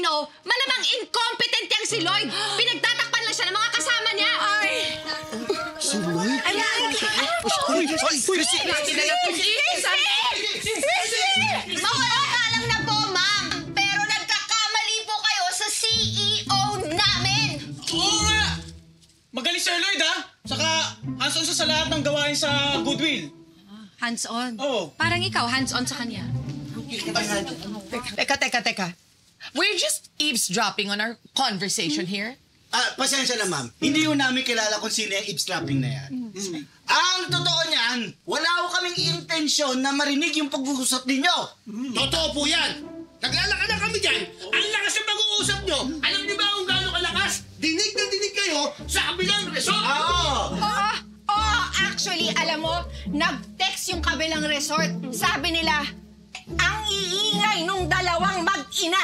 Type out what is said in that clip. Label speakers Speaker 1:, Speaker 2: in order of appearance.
Speaker 1: know, malamang incompetent yang si Lloyd. Pinagtatakpan lang siya ng mga kasama niya. Ay!
Speaker 2: Si Lloyd?
Speaker 1: Mawala ka lang na po, ma'am. Pero nagkakamali po kayo sa CEO namin.
Speaker 3: Oo nga! Magaling Sir Lloyd, ha? Saka hands-on siya sa lahat ng gawain sa Goodwill.
Speaker 1: Hands-on?
Speaker 3: Oo.
Speaker 1: Parang ikaw, hands-on sa kanya.
Speaker 4: Teka. We're just eavesdropping on our conversation here.
Speaker 2: Pasensya na, ma'am. Hindi ko namin kilala kung sino yung eavesdropping na yan. Ang totoo niyan, wala ko kaming intensyon na marinig yung pag-uusap ninyo.
Speaker 5: Totoo po yan. Naglalakad na kami dyan. Ang lakas ng pag-uusap nyo. Alam niyo ba kung gaano kalakas? Dinig na dinig kayo sa kabilang resort.
Speaker 1: Actually, alam mo, nag-text yung kabilang resort. Sabi nila, ang iingay nung dalawang mag-ina.